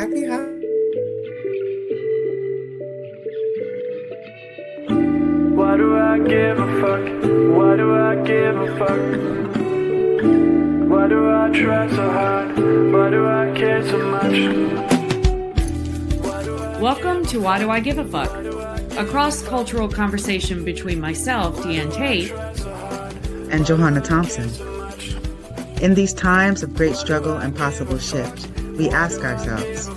Happy holidays. Why do I give a fuck? Why do I give a fuck? Why do I try so hard? Why do I care so much? Welcome to Why Do I Give a Fuck? A cross-cultural conversation between myself, Diane Tate, And Johanna Thompson. In these times of great struggle and possible shift, we ask ourselves,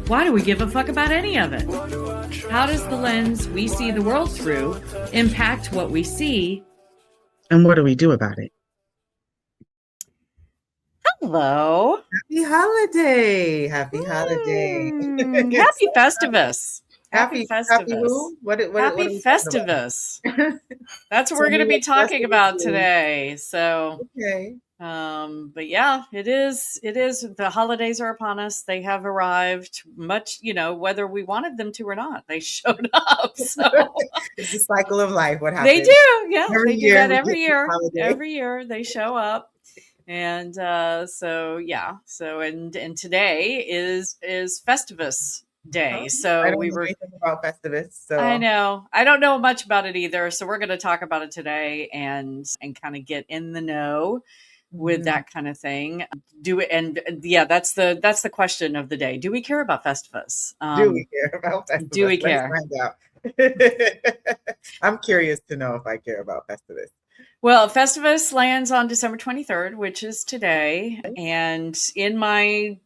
why do we give a fuck about any of it? How does the lens we see the world through impact what we see? and what do we do about it? Hello. Happy holiday! Happy holiday! Happy Festivus. Happy who? What are Happy we talking about? Festivus. That's what we're Tell going to me be what talking Festivus about is. today. So, Okay. but yeah, it is. The holidays are upon us. They have arrived much, whether we wanted them to or not, they showed up. So It's the cycle of life. What they happens? do. Yeah. Every They do year that we every get this year. holiday. Every year they show up. And so yeah. So and today is Festivus Day. I So don't we know were anything about Festivus, I so know. I don't know much about it either. So we're going to talk about it today and kind of get in the know with that kind of thing. Do it yeah, that's the question of the day. Do we care about Festivus? do we care about Festivus? Do we Let's care? find out. I'm curious to know if I care about Festivus. Well, Festivus lands on December 23rd, which is today. And in my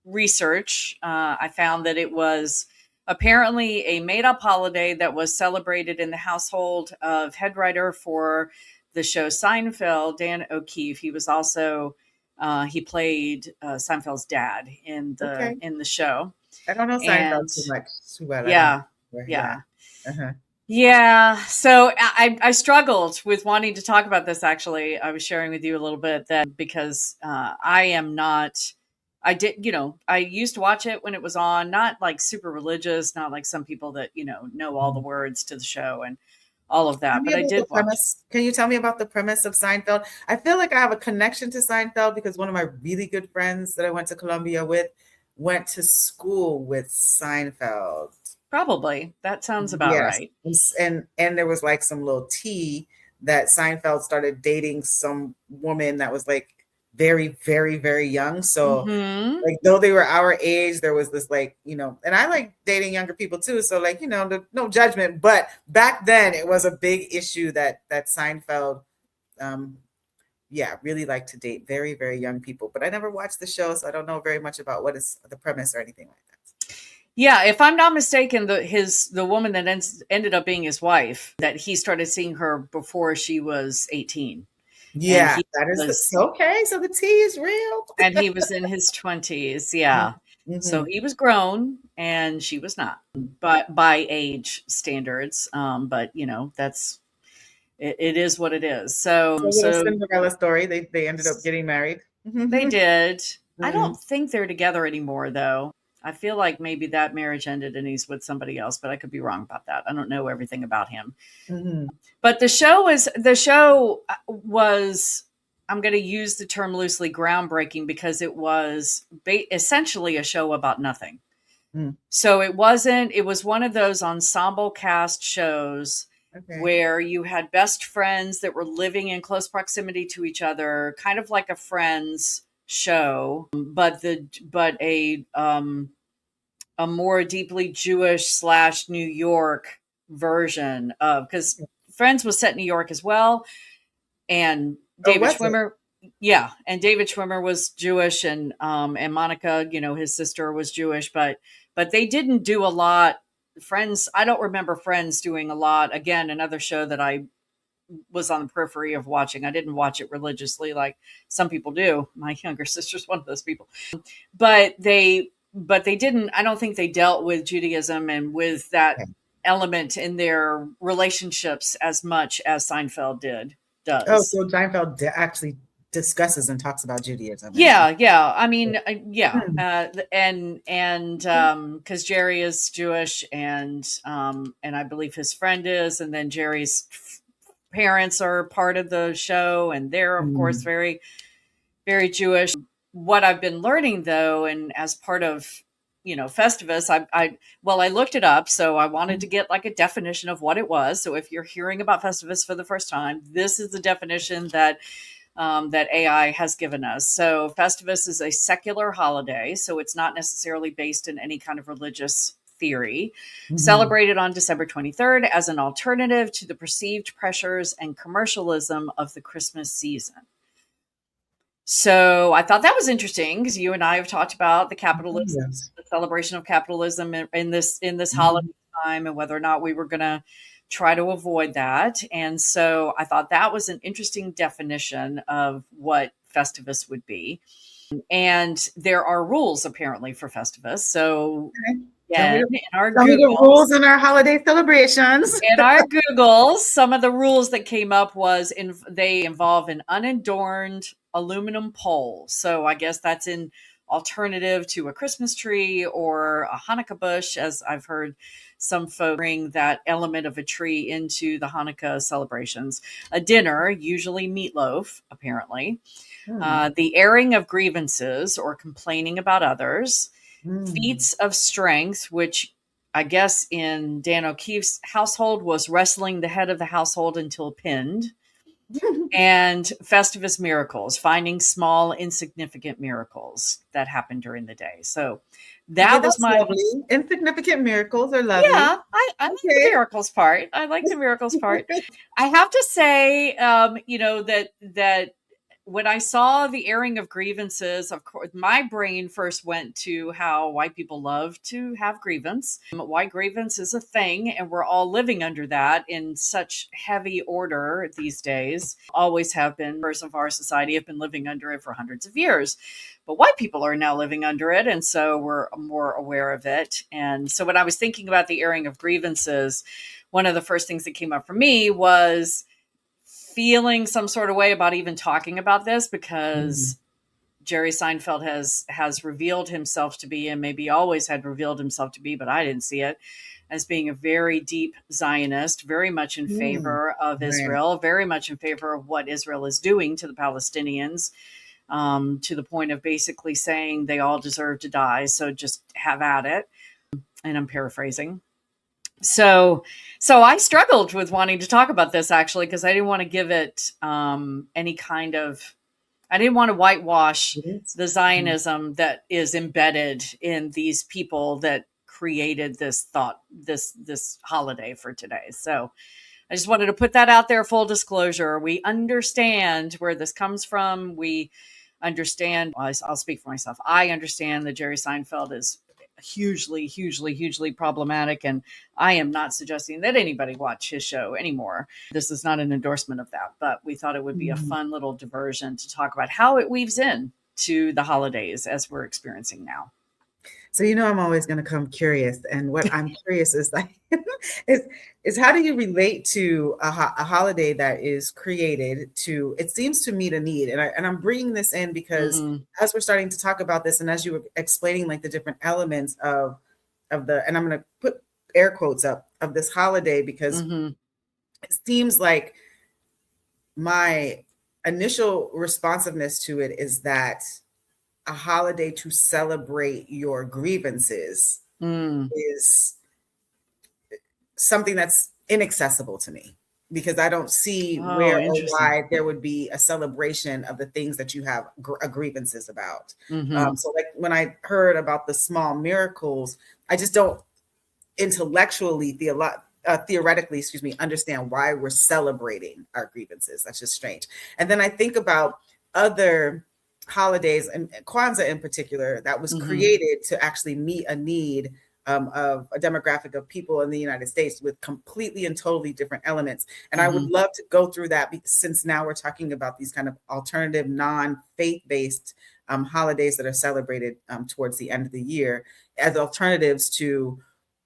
research, I found that it was apparently a made-up holiday that was celebrated in the household of head writer for the show Seinfeld, Dan O'Keefe. He was also he played Seinfeld's dad in Okay. the show. I don't know And Seinfeld too much. Too well. yeah, Yeah. yeah. Uh-huh. Yeah, so I struggled with wanting to talk about this. Actually, I was sharing with you a little bit that because I am not. I used to watch it when it was on, not like super religious, not like some people that, know all the words to the show and all of Tell that, me but I about the did watch. premise. Can you tell me about the premise of Seinfeld? I feel like I have a connection to Seinfeld because one of my really good friends that I went to Columbia with went to school with Seinfeld. Probably. That sounds about Yes. right. And there was like some little tea that Seinfeld started dating some woman that was like very, very, very young. So Hmm. like though they were our age, there was this like, and I like dating younger people too. So like, no judgment. But back then it was a big issue that Seinfeld really liked to date very, very young people. But I never watched the show, so I don't know very much about what is the premise or anything like that. Yeah, if I'm not mistaken, the woman that ended up being his wife, that he started seeing her before she was 18. And Yeah, he that is was okay. So the tea is real. and he was in his 20s. Yeah. So Mhm. he was grown and she was not, but by age standards. But that's it is what it is. It's a little Cinderella story. They ended up getting married. They did. I Mhm. don't think they're together anymore though. I feel like maybe that marriage ended and he's with somebody else, but I could be wrong about that. I don't know everything about him. Mhm. But the show was, I'm going to use the term loosely, groundbreaking, because it was essentially a show about nothing. Mm. So it was one of those ensemble cast shows Okay. where you had best friends that were living in close proximity to each other, kind of like a Friends show, but a more deeply Jewish / New York version of, because Friends was set in New York as well, and Oh, David was it? Schwimmer, yeah, and David Schwimmer was Jewish, and Monica, his sister was Jewish, but they didn't do a lot. Friends, I don't remember Friends doing a lot. Again, another show that I was on the periphery of watching. I didn't watch it religiously like some people do. My younger sister's one of those people, but they didn't. I don't think they dealt with Judaism and with that Okay. element in their relationships as much as Seinfeld Oh, does. so Seinfeld actually discusses and talks about Judaism. Yeah. I mean, yeah, Hmm. and because Jerry is Jewish, and I believe his friend is, and then Jerry's parents are part of the show, and they're of course Mm. very, very Jewish. What I've been learning though, and as part of Festivus, I looked it up, so I wanted to get like a definition of what it was. So if you're hearing about Festivus for the first time, this is the definition that that AI has given us. So Festivus is a secular holiday, so it's not necessarily based in any kind of religious theory, celebrated on December 23rd as an alternative to the perceived pressures and commercialism of the Christmas season. So I thought that was interesting because you and I have talked about the capitalism, the celebration of capitalism in this holiday time, and whether or not we were going to try to avoid that. And so I thought that was an interesting definition of what Festivus would be. And there are rules apparently for Festivus. So tell me the rules in our holiday celebrations. In our Googles, some of the rules that came up was they involve an unadorned aluminum pole. So I guess that's an alternative to a Christmas tree or a Hanukkah bush, as I've heard some folks bring that element of a tree into the Hanukkah celebrations. A dinner, usually meatloaf, apparently. The airing of grievances or complaining about others. Feats of strength, which I guess in Dan O'Keefe's household was wrestling the head of the household until pinned. And Festivus miracles, finding small, insignificant miracles that happened during the day. So that was my lovely. Insignificant miracles are lovely. Yeah, I like the miracles part. I like the miracles part. I have to say, that when I saw the airing of grievances, of course, my brain first went to how white people love to have grievance. White grievance is a thing, and we're all living under that in such heavy order these days. Always have been. Members of our society have been living under it for hundreds of years. But white people are now living under it, and so we're more aware of it. And so when I was thinking about the airing of grievances, one of the first things that came up for me was feeling some sort of way about even talking about this, because Jerry Seinfeld has revealed himself to be, and maybe always had revealed himself to be, but I didn't see it, as being a very deep Zionist, very much in favor of Israel, very much in favor of what Israel is doing to the Palestinians, to the point of basically saying they all deserve to die, so just have at it. And I'm paraphrasing. So I struggled with wanting to talk about this, actually, because I didn't want to give it any kind of, I didn't want to whitewash the Zionism that is embedded in these people that created this holiday for today. So I just wanted to put that out there, full disclosure. We understand where this comes from. We understand, I'll speak for myself. I understand that Jerry Seinfeld is hugely, hugely, hugely problematic. And I am not suggesting that anybody watch his show anymore. This is not an endorsement of that, but we thought it would be a fun little diversion to talk about how it weaves in to the holidays as we're experiencing now. So, I'm always going to come curious. And what I'm curious is is how do you relate to a holiday that is created to, it seems to meet a need. And I'm bringing this in because as we're starting to talk about this, and as you were explaining like the different elements of the, and I'm going to put air quotes up, of this holiday, because it seems like my initial responsiveness to it is that a holiday to celebrate your grievances is something that's inaccessible to me, because I don't see where or why there would be a celebration of the things that you have grievances about. So like when I heard about the small miracles, I just don't intellectually, theoretically, understand why we're celebrating our grievances. That's just strange. And then I think about other holidays, and Kwanzaa in particular, that was created to actually meet a need of a demographic of people in the United States with completely and totally different elements. And I would love to go through that, since now we're talking about these kind of alternative, non-faith-based holidays that are celebrated towards the end of the year as alternatives to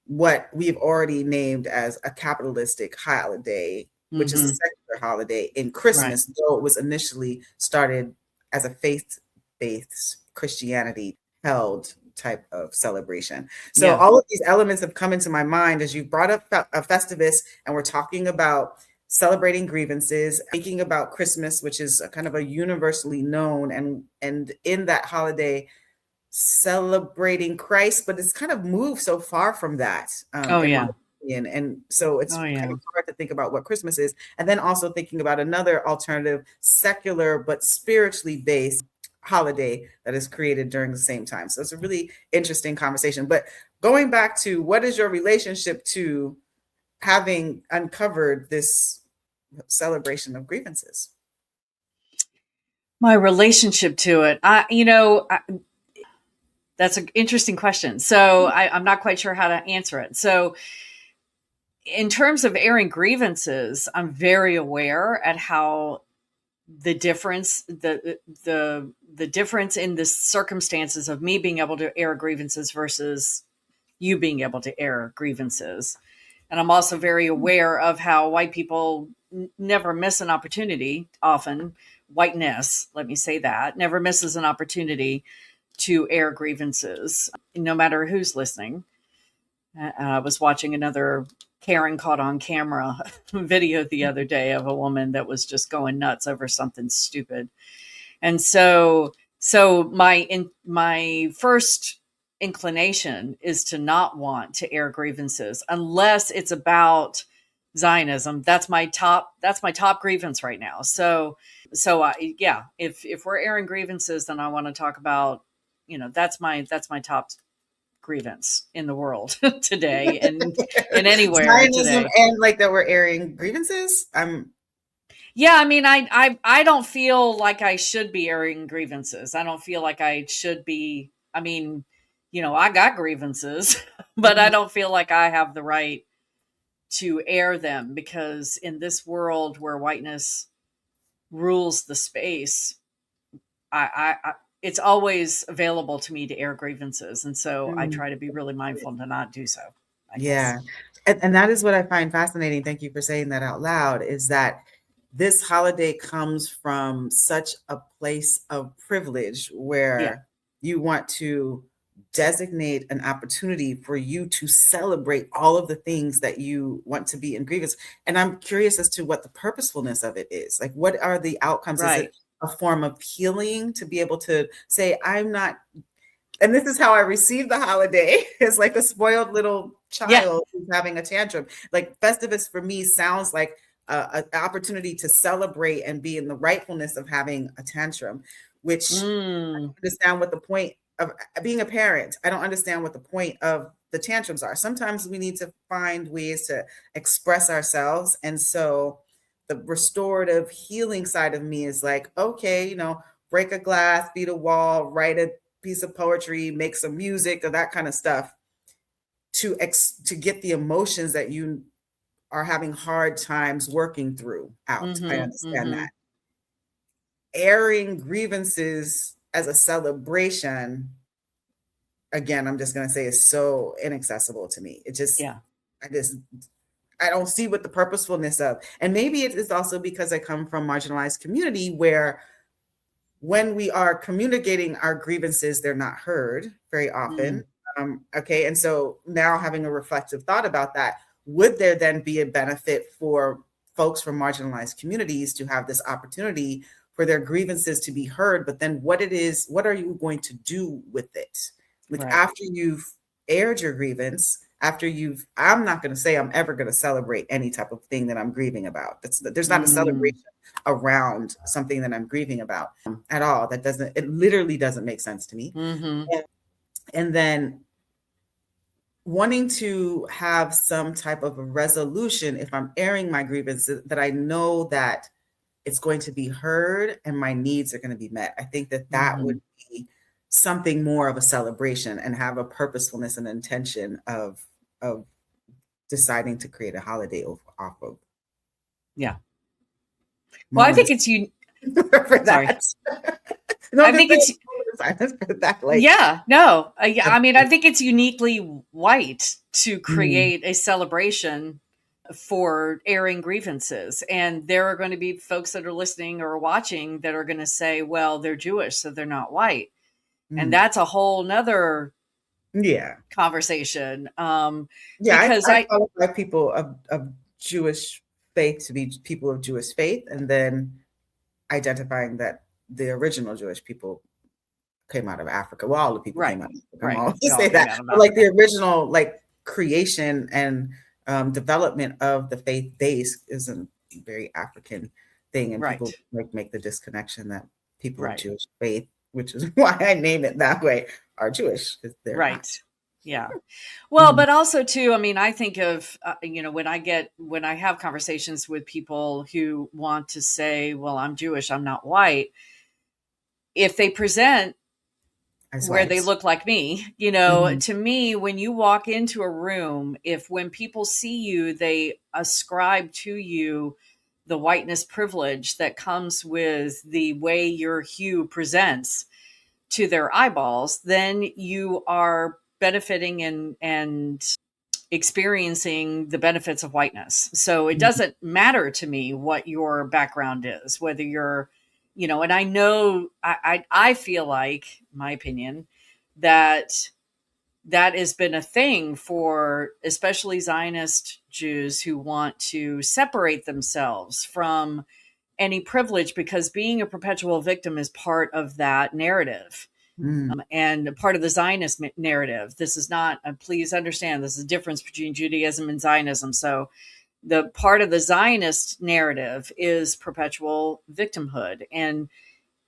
what we've already named as a capitalistic holiday, which is a secular holiday in Christmas, though it was initially started as a faith-based Christianity held type of celebration. So all of these elements have come into my mind as you brought up a Festivus, and we're talking about celebrating grievances, thinking about Christmas, which is a kind of a universally known and in that holiday celebrating Christ, but it's kind of moved so far from that, Oh in my yeah. opinion. And so it's Oh kind yeah. of hard to think about what Christmas is. And then also thinking about another alternative, secular, but spiritually based holiday that is created during the same time. So it's a really interesting conversation. But going back to what is your relationship to having uncovered this celebration of grievances? My relationship to it, that's an interesting question. So I'm not quite sure how to answer it. So in terms of airing grievances, I'm very aware at how the difference the difference in the circumstances of me being able to air grievances versus you being able to air grievances. And I'm also very aware of how white people never miss an opportunity. Often whiteness, let me say that, never misses an opportunity to air grievances, no matter who's listening. I was watching another Karen caught on camera video the other day of a woman that was just going nuts over something stupid. And so my first inclination is to not want to air grievances unless it's about Zionism. That's my top grievance right now. So if we're airing grievances, then I want to talk about, that's my top grievance in the world today and anywhere Zionism today. and like that we're airing grievances. Yeah, I mean, I don't feel like I should be airing grievances. I don't feel like I should be. I mean, I got grievances, but I Mhm. don't feel like I have the right to air them because in this world where whiteness rules the space, I it's always available to me to air grievances, and so I Mm. try to be really mindful to not do so, I guess. Yeah. And that is what I find fascinating. Thank you for saying that out loud, is that this holiday comes from such a place of privilege Yeah. where you want to designate an opportunity for you to celebrate all of the things that you want to be in grievance. And I'm curious as to what the purposefulness of it is. Like, what are the outcomes? Is it Right. a form of healing to be able to say, I'm not, and this is how I receive the holiday as like a spoiled little Yeah. child who's having a tantrum. Like Festivus for me sounds like an opportunity to celebrate and be in the rightfulness of having a tantrum, which I Mm, don't understand what the point of being a parent. I don't understand what the point of the tantrums are. Sometimes we need to find ways to express ourselves. And so the restorative healing side of me is like, okay, break a glass, beat a wall, write a piece of poetry, make some music or that kind of stuff to get the emotions that you are having hard times working through out. I mhm, understand mhm. that. Airing grievances as a celebration, again, I'm just going to say, is so inaccessible to me. Yeah. I just, I don't see what the purposefulness of. And maybe it is also because I come from marginalized community where when we are communicating our grievances, they're not heard very Mm, often. Okay. And so now having a reflective thought about that, would there then be a benefit for folks from marginalized communities to have this opportunity for their grievances to be heard? But then what are you going to do with it? Like right. after you've aired your grievance, I'm not going to say I'm ever going to celebrate any type of thing that I'm grieving about. There's not a Mm, celebration around something that I'm grieving about at all. It literally doesn't make sense to me. mhm. And, and then wanting to have some type of a resolution if I'm airing my grievances that I know that it's going to be heard and my needs are going to be met. I think that would Mhm. be something more of a celebration and have a purposefulness and intention of deciding to create a holiday off of. Yeah. Well, Moment I of think it's you. for Sorry. that. No, I'm I just think saying it's moment of silence for that. Like, yeah. No. Yeah. uh, I mean, I think it's uniquely white to mm, create a celebration for airing grievances, and there are going to be folks that are listening or watching that are going to say, "Well, they're Jewish, so they're not white," and mm. that's a whole nother Yeah. conversation. Yeah, Because I I qualify people of Jewish faith to be people of Jewish faith, and then identifying that the original Jewish people came out of Africa. Well, all the people Right. came out of Africa. Right. I'm always They all say came that. out of But like the Africa. original like creation and development of the faith base is a very African thing. And people Right. like make the disconnection that people of Right. Jewish faith, which is why I name it that way, are Jewish, because they're not. Right. Yeah. Well, Mhm. but also too, I mean, I think of, when I have conversations with people who want to say, well, I'm Jewish, I'm not white. If they present As where they whites. look like me, Mhm. to me, when you walk into a room, when people see you, they ascribe to you the whiteness privilege that comes with the way your hue presents to their eyeballs, then you are benefiting and experiencing the benefits of whiteness. So it Mhm. doesn't matter to me what your background is, whether you're, and I know, I feel like, my opinion, that that has been a thing for especially Zionist Jews who want to separate themselves from any privilege, because being a perpetual victim is part of that narrative. Mm. And part of the Zionist narrative. This is not, please understand, this is a difference between Judaism and Zionism. So the part of the Zionist narrative is perpetual victimhood. And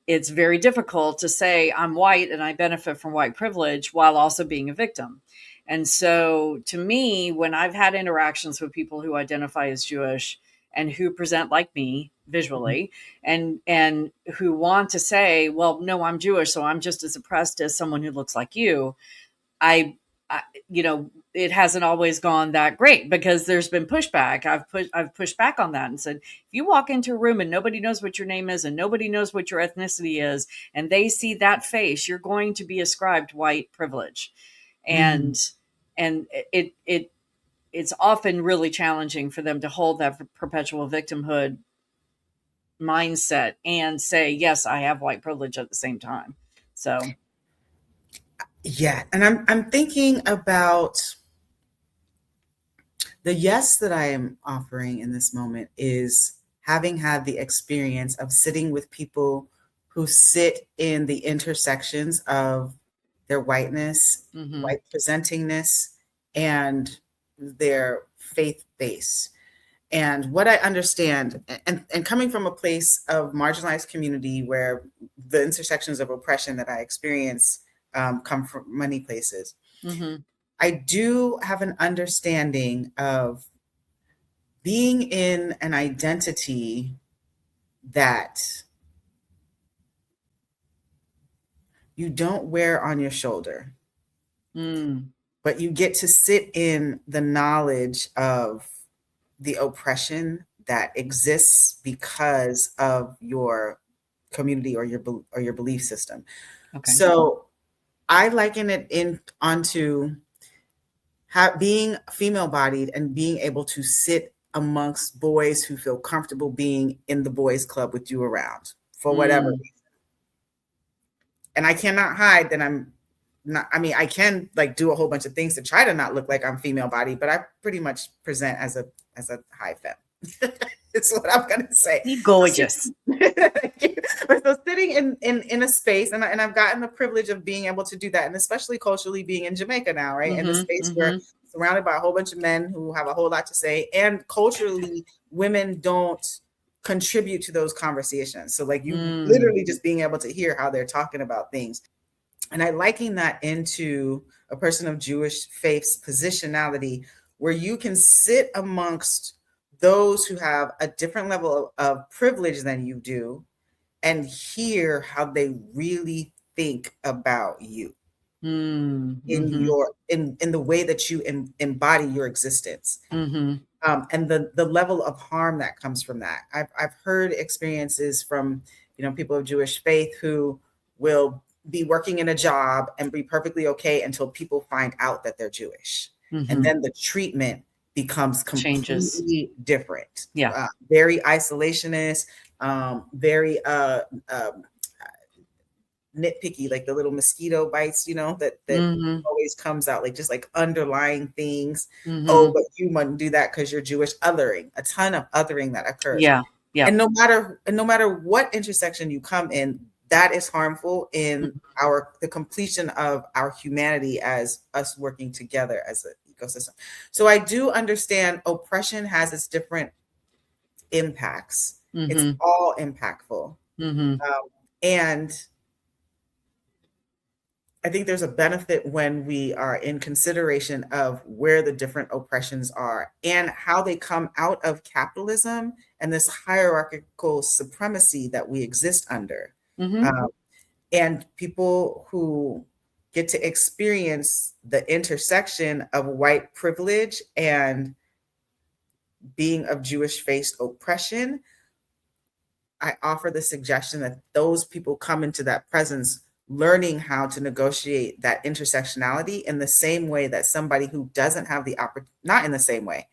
it's very difficult to say I'm white and I benefit from white privilege while also being a victim. And so to me, when I've had interactions with people who identify as Jewish and who present like me visually, and who want to say, well, no, I'm Jewish, so I'm just as oppressed as someone who looks like you, I, I it hasn't always gone that great, because there's been pushback. I've pushed back on that and said, if you walk into a room and nobody knows what your name is and nobody knows what your ethnicity is, and they see that face, you're going to be ascribed white privilege. Mhm. And it's often really challenging for them to hold that perpetual victimhood mindset and say, yes, I have white privilege at the same time. So Yeah, and I'm thinking about the yes that I am offering in this moment is having had the experience of sitting with people who sit in the intersections of their whiteness, mhm, white presentingness, and their faith base. And what I understand, and coming from a place of marginalized community where the intersections of oppression that I experience come from many places, mhm, I do have an understanding of being in an identity that you don't wear on your shoulder, mm, but you get to sit in the knowledge of the oppression that exists because of your community or your belief system. okay. So I liken it in onto being female bodied and being able to sit amongst boys who feel comfortable being in the boys club with you around for whatever Mm, reason. And I cannot hide that I'm not, I mean, I can like do a whole bunch of things to try to not look like I'm female bodied, but I pretty much present as a high femme. It's what I'm gonna say. be So, gorgeous. so sitting in a space, and I've gotten the privilege of being able to do that, and especially culturally being in Jamaica now, right? In a Mhm, space where mhm, surrounded by a whole bunch of men who have a whole lot to say, and culturally, women don't contribute to those conversations. So like you mm, literally just being able to hear how they're talking about things. And I liken that into a person of Jewish faith's positionality, where you can sit amongst those who have a different level of privilege than you do and hear how they really think about you mm, in mhm, your in the way that you embody your existence. mhm, And the level of harm that comes from that. I've heard experiences from people of Jewish faith who will be working in a job and be perfectly okay until people find out that they're Jewish, and mhm. then the treatment becomes Changes. completely different. Yeah. Very isolationist, very nitpicky, like the little mosquito bites, that Mhm, always comes out, like just like underlying things. Oh, mhm. but you mustn't do that because you're Jewish. Othering, a ton of othering that occurs. Yeah, yeah. And no matter what intersection you come in, that is harmful in the completion of our humanity as us working together as an ecosystem. So I do understand oppression has its different impacts. It's Mm-hmm. all impactful. Mm-hmm. And I think there's a benefit when we are in consideration of where the different oppressions are and how they come out of capitalism and this hierarchical supremacy that we exist under. Mm-hmm. And people who get to experience the intersection of white privilege and being of Jewish faced oppression, I offer the suggestion that those people come into that presence learning how to negotiate that intersectionality in the same way that somebody who doesn't have the opportunity, not in the same way,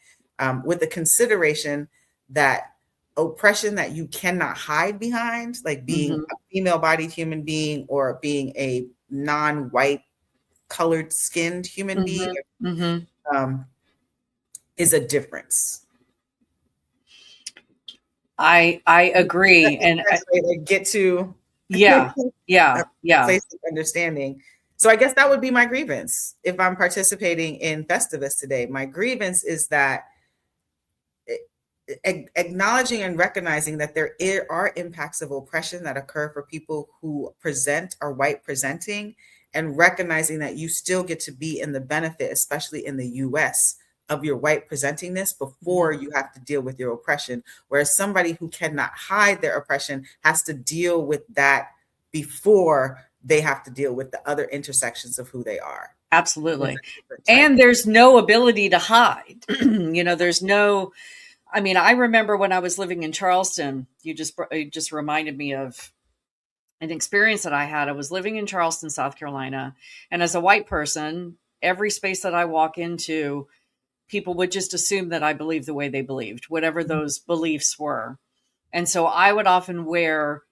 with the consideration that oppression that you cannot hide behind, like being Mm-hmm. a female bodied human being or being a non-white colored skinned human being, Mm-hmm. Mm-hmm. is a difference. I agree. And That's way to get to yeah, a yeah. place of understanding. So I guess that would be my grievance if I'm participating in Festivus today. My grievance is that acknowledging and recognizing that there are impacts of oppression that occur for people who are white presenting, and recognizing that you still get to be in the benefit, especially in the US, of your white presentingness before you have to deal with your oppression. Whereas somebody who cannot hide their oppression has to deal with that before they have to deal with the other intersections of who they are. Absolutely. And there's no ability to hide. There's no, I mean, I remember when I was living in Charleston, you just reminded me of an experience that I had. I was living in Charleston, South Carolina, and as a white person, every space that I walk into, people would just assume that I believed the way they believed, whatever those beliefs were. And so I would often wear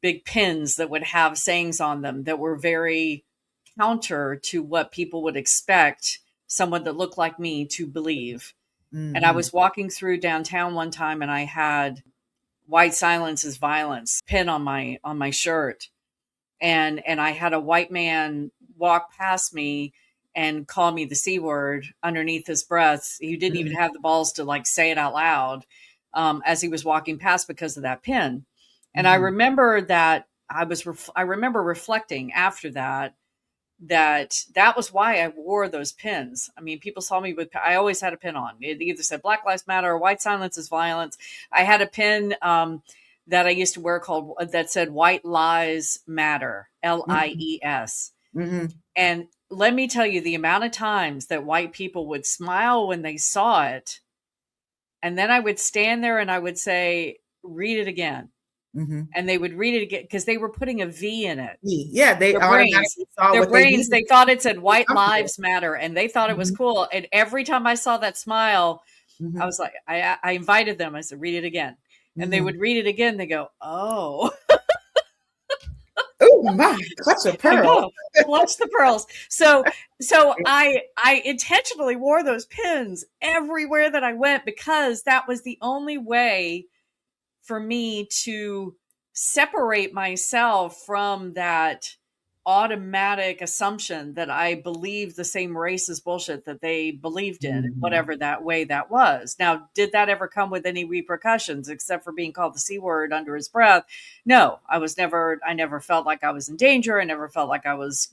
big pins that would have sayings on them that were very counter to what people would expect someone that looked like me to believe. Mm-hmm. And I was walking through downtown one time and I had "White silence is violence" pin on my shirt. And I had a white man walk past me and call me the C word underneath his breath. He didn't even have the balls to like say it out loud as he was walking past because of that pin. And I remember that I remember reflecting after that was why I wore those pins. I mean, people saw me I always had a pin on. It either said Black Lives Matter or White Silence is Violence. I had a pin that I used to wear that said White Lies Matter, LIES. Mm-hmm. And let me tell you the amount of times that white people would smile when they saw it. And then I would stand there and I would say, "Read it again." Mm-hmm. And they would read it again because they were putting a V in it. Yeah, they automatically saw their what brains. They thought it said "White Lives comfortable. Matter," and they thought it was cool. And every time I saw that smile, I was like, I invited them. I said, "Read it again," and they would read it again. They go, "Oh, oh my, clutch a pearl!" Clutch the pearls. So I intentionally wore those pins everywhere that I went because that was the only way for me to separate myself from that automatic assumption that I believed the same racist bullshit that they believed in, whatever that way that was. Now, did that ever come with any repercussions except for being called the C word under his breath? No, I never felt like I was in danger. I never felt like I was,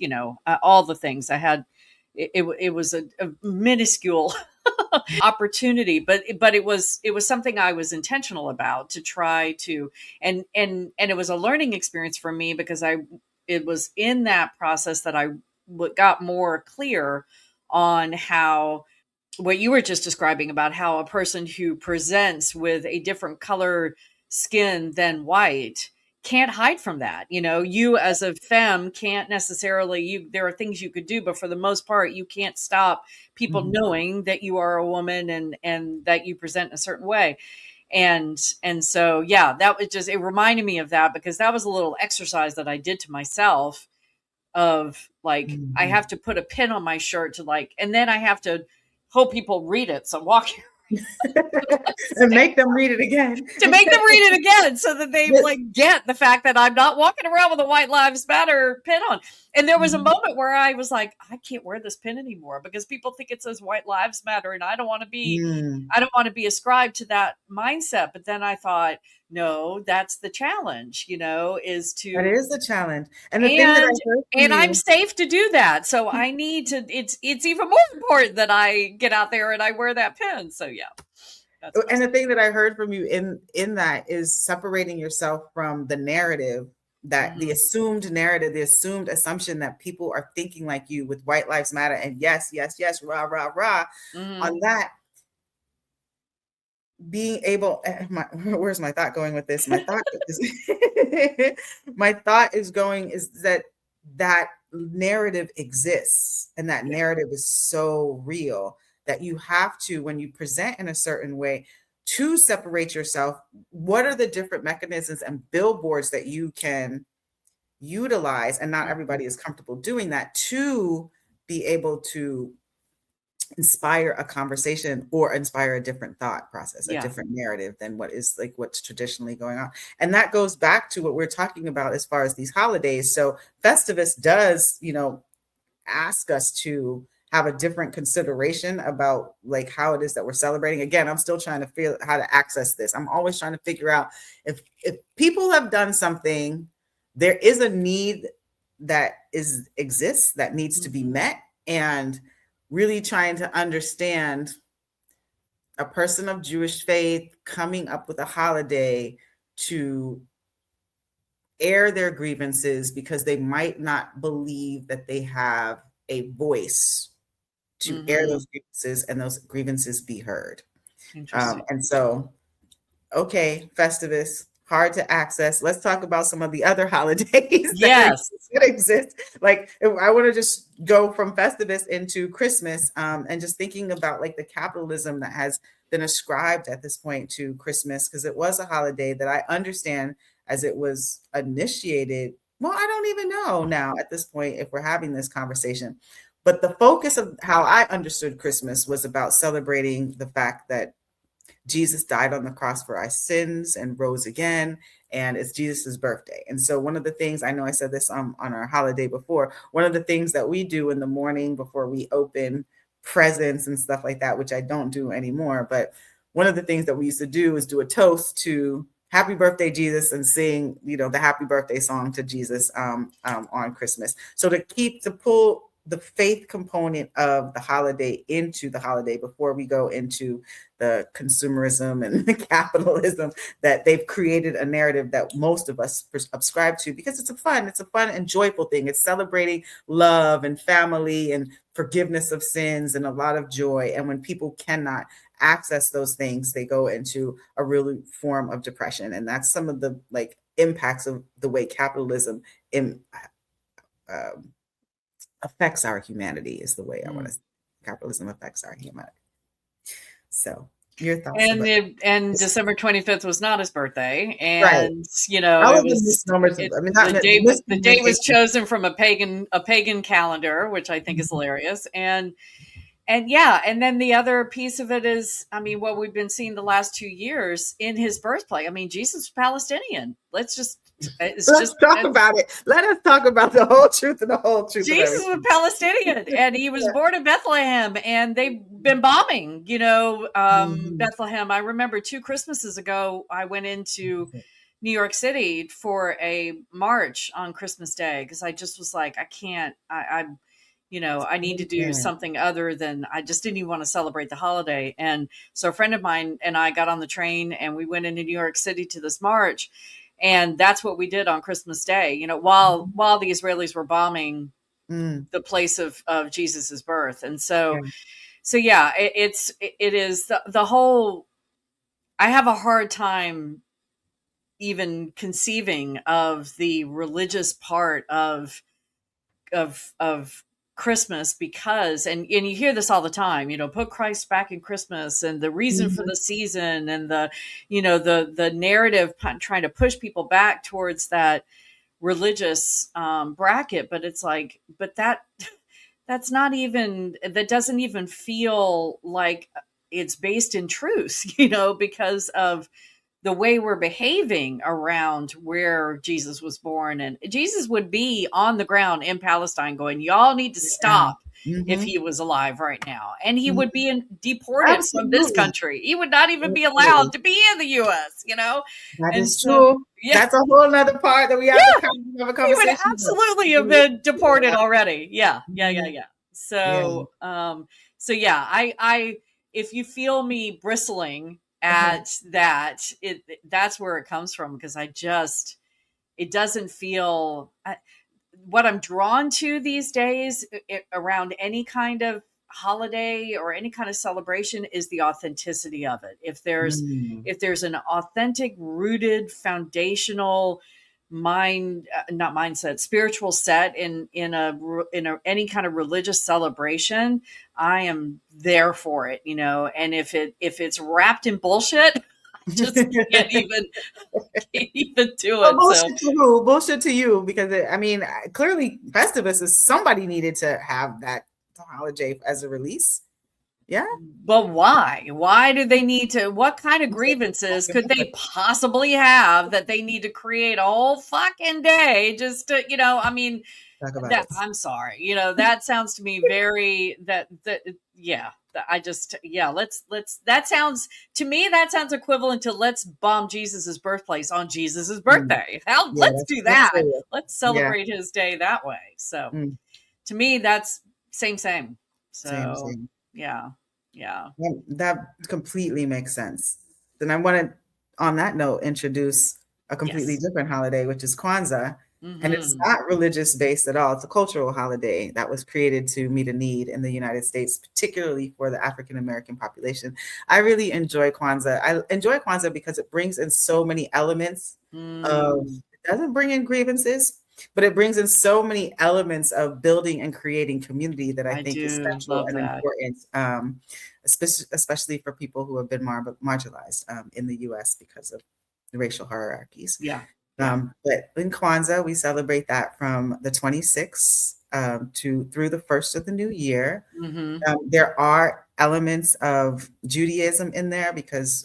all the things I had. It was a minuscule opportunity, but it was something I was intentional about to try to, and it was a learning experience for me because it was in that process that I got more clear on how what you were just describing about how a person who presents with a different color skin than white can't hide from that. You as a femme can't necessarily, there are things you could do, but for the most part, you can't stop people knowing that you are a woman and that you present in a certain way. And so, yeah, that was it reminded me of that because that was a little exercise that I did to myself of like, I have to put a pin on my shirt to like, and then I have to hope people read it. So I'm walking And make them read it again. To make them read it again so that they like get the fact that I'm not walking around with a White Lives Matter pin on. And there was a moment where I was like, I can't wear this pin anymore because people think it says White Lives Matter, and I don't want to be ascribed to that mindset. But then I thought, no, that's the challenge, is to. That is the challenge. And the thing that I heard from I'm you, safe to do that. So I need to, it's even more important that I get out there and I wear that pin. So yeah. And the thing that I heard from you in that is separating yourself from the narrative, that the assumed narrative, the assumed assumption that people are thinking like you with White Lives Matter and yes, rah, rah, rah. On that, being able, where's my thought going with this? My thought is going is that narrative exists, and that narrative is so real that you have to, when you present in a certain way, to separate yourself. What are the different mechanisms and billboards that you can utilize? And not everybody is comfortable doing that, to be able to inspire a conversation or inspire a different thought process, a different narrative than what's traditionally going on. And that goes back to what we're talking about as far as these holidays. So Festivus does, ask us to have a different consideration about like how it is that we're celebrating. Again, I'm still trying to figure out how to access this. I'm always trying to figure out if people have done something, there is a need that exists that needs to be met, and really trying to understand a person of Jewish faith coming up with a holiday to air their grievances because they might not believe that they have a voice to air those grievances and those grievances be heard. And so, okay, Festivus, hard to access. Let's talk about some of the other holidays that exist. Like, I want to just go from Festivus into Christmas, and just thinking about like the capitalism that has been ascribed at this point to Christmas, because it was a holiday that I understand as it was initiated. Well, I don't even know now at this point if we're having this conversation. But the focus of how I understood Christmas was about celebrating the fact that Jesus died on the cross for our sins and rose again, and it's Jesus's birthday. And so one of the things, I know I said this on our holiday before, one of the things that we do in the morning before we open presents and stuff like that, which I don't do anymore, but one of the things that we used to do is do a toast to Happy Birthday, Jesus, and sing, the Happy Birthday song to Jesus on Christmas. So to pull the faith component of the holiday into the holiday before we go into the consumerism and the capitalism that they've created a narrative that most of us subscribe to, because it's a fun and joyful thing. It's celebrating love and family and forgiveness of sins and a lot of joy. And when people cannot access those things, they go into a real form of depression. And that's some of the impacts of the way capitalism affects our humanity, is the way I want to say. Capitalism affects our humanity. So your thoughts? And December 25th was not his birthday, and right. It was the day was chosen from a pagan calendar, which I think is hilarious. And then the other piece of it is, what we've been seeing the last 2 years in his birthplace. Jesus was Palestinian. Let's talk about it. Let us talk about the whole truth and the whole truth. Jesus was Palestinian, and he was born in Bethlehem, and they've been bombing, Bethlehem. I remember 2 Christmases ago, I went into New York City for a march on Christmas Day, because I just was like, I can't, I need to do something other than, I just didn't even want to celebrate the holiday. And so a friend of mine and I got on the train and we went into New York City to this march. And that's what we did on Christmas Day, while the Israelis were bombing the place of Jesus's birth. And so it is the whole, I have a hard time even conceiving of the religious part of Christmas, because and you hear this all the time, put Christ back in Christmas, and the reason for the season, and the narrative trying to push people back towards that religious bracket. But it's like, but that's not even, that doesn't even feel like it's based in truth, you know, because of the way we're behaving around where Jesus was born. And Jesus would be on the ground in Palestine going, y'all need to Yeah. stop if Mhm. he was alive right now. And he would Mhm. be deported from this Absolutely. country. He would not even be Absolutely. allowed to be in the US, you know? That And is so, true. yeah, That's a whole nother part that we have to yeah, kind of have a he would conversation about. absolutely have Mhm. been deported Yeah. already. Yeah, yeah, yeah, Mhm. yeah. Yeah. So yeah, if you feel me bristling Uh-huh. at that, that's where it comes from, because it doesn't feel what I'm drawn to these days around any kind of holiday or any kind of celebration is the authenticity of it. Mm. If there's an authentic, rooted, foundational not mindset, spiritual set in any kind of religious celebration, I am there for it, you know. And if it's wrapped in bullshit, I just can't even do Well, it. So bullshit to who? Bullshit to you, because I mean, clearly Festivus is somebody needed to have that holiday as a release. Yeah. but why? Why do they need to? What kind of I'm saying grievances fucking could they effort. possibly have that they need to create a whole fucking day just to, you know? I mean, Talk about that it. I'm sorry, you know, that sounds to me very yeah. I just yeah. That sounds to me that sounds equivalent to let's bomb Jesus's birthplace on Jesus's Mm. birthday. Hell, Yeah, let's do that's that. serious. Let's Yeah. celebrate his day that way. So Mm. to me, that's same. Same, So same. yeah, yeah. That completely makes sense. Then I want to, on that note, introduce a completely Yes. different holiday, which is Kwanzaa. And it's Mhm. not religious based at all. It's a cultural holiday that was created to meet a need in the United States, particularly for the African American population. I really enjoy Kwanzaa. I enjoy Kwanzaa because it brings in so many elements of, Mm, it doesn't bring in grievances, but it brings in so many elements of building and creating community that I I think is do central love and that. important, especially for people who have been marginalized in the US because of the racial hierarchies. Yeah. Yeah. But in Kwanzaa, we celebrate that from the 26th to through the first of the new year. Mhm. There are elements of Judaism in there because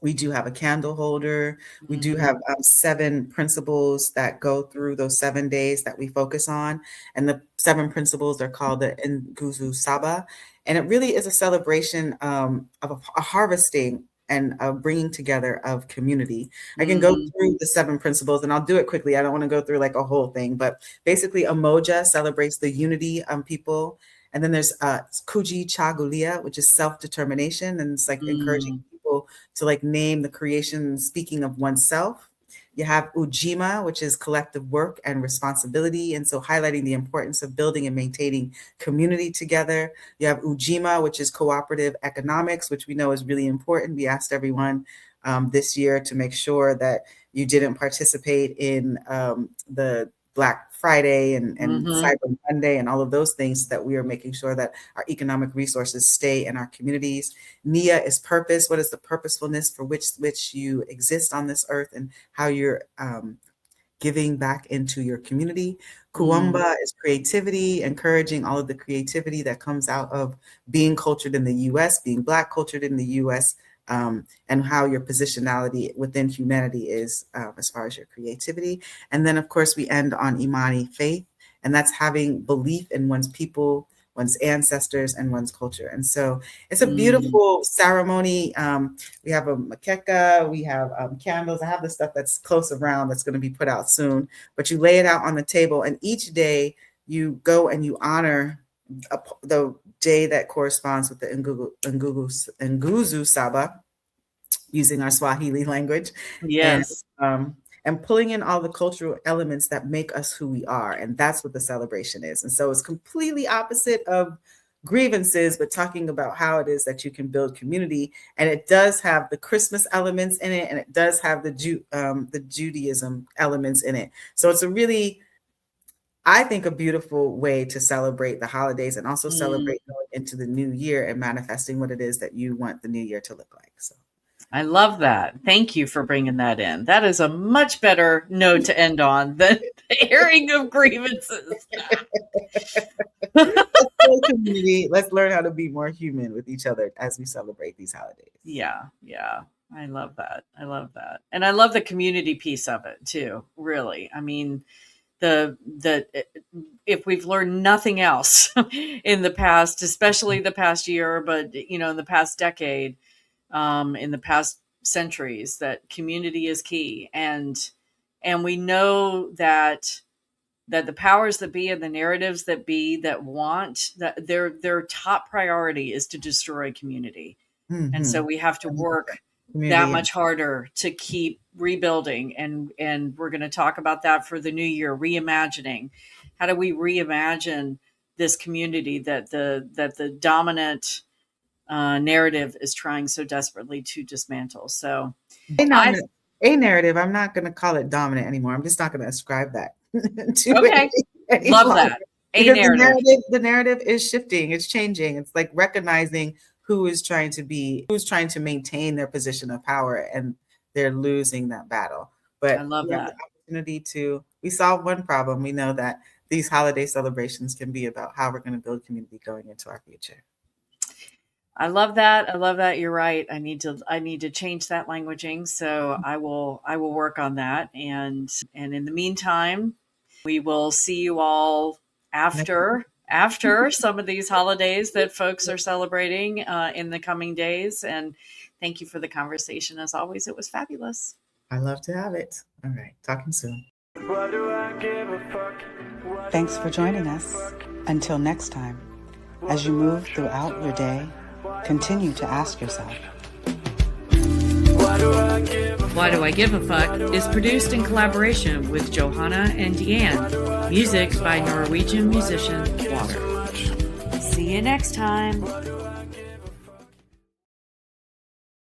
we do have a candle holder. We do Mm, have 7 principles that go through those 7 days that we focus on. And the 7 principles are called the Nguzu Saba. And it really is a celebration of a harvesting and a bringing together of community. I can go mhm. through the 7 principles and I'll do it quickly. I don't want to go through like a whole thing, but basically, Umoja celebrates the unity of people. And then there's Kuji Chagulia, which is self-determination. And it's like encouraging Mm, people to like name the creation, speaking of oneself. You have Ujima, which is collective work and responsibility. And so highlighting the importance of building and maintaining community together. You have Ujima, which is cooperative economics, which we know is really important. We asked everyone this year to make sure that you didn't participate in the Black Friday and mhm. Cyber Monday and all of those things, that we are making sure that our economic resources stay in our communities. Nia is purpose. What is the purposefulness for which you exist on this earth, and how you're giving back into your community. Mm, Kuumba is creativity, encouraging all of the creativity that comes out of being cultured in the US, being Black cultured in the US, and how your positionality within humanity is as far as your creativity. And then, of course, we end on Imani, faith, and that's having belief in one's people, one's ancestors, and one's culture. And so it's a mm. beautiful ceremony. We have a maqueta, we have candles. I have the stuff that's close around that's going to be put out soon, but you lay it out on the table, and each day you go and you honor the day that corresponds with the Nguzu Saba, using our Swahili language, and Yes. um, and pulling in all the cultural elements that make us who we are, and that's what the celebration is. And so it's completely opposite of grievances, but talking about how it is that you can build community. And it does have the Christmas elements in it, and it does have the Judaism elements in it. So it's a really, I think, a beautiful way to celebrate the holidays and also Mm. celebrate going into the new year and manifesting what it is that you want the new year to look like. So I love that. Thank you for bringing that in. That is a much better note to end on than the airing of grievances. Community, let's learn how to be more human with each other as we celebrate these holidays. Yeah, yeah. I love that. I love that. And I love the community piece of it too, really. I mean, the if we've learned nothing else in the past, especially the past year, but in the past decade, in the past centuries, that community is key. And we know that the powers that be and the narratives that be that want that their top priority is to destroy community. And so we have to work that much harder to keep rebuilding. And we're going to talk about that for the new year, reimagining. How do we reimagine this community that the dominant narrative is trying so desperately to dismantle? So a narrative, I'm not going to call it dominant anymore. I'm just not going to ascribe that to okay. it. Love that. Because the narrative is shifting. It's changing. It's like recognizing who's trying to maintain their position of power, and they're losing that battle. But I love that. The opportunity we solve one problem. We know that these holiday celebrations can be about how we're going to build community going into our future. I love that. I love that. You're right. I need to change that languaging. So I will work on that. And in the meantime, we will see you all after some of these holidays that folks are celebrating in the coming days. And thank you for the conversation. As always, it was fabulous. I love to have it. All right. Talking soon. Thanks for joining us. Until next time, as you move throughout your day, continue to ask yourself, Why Do I Give a Fuck is produced in collaboration with Johanna and Diane. Music by Norwegian musician Water. See you next time.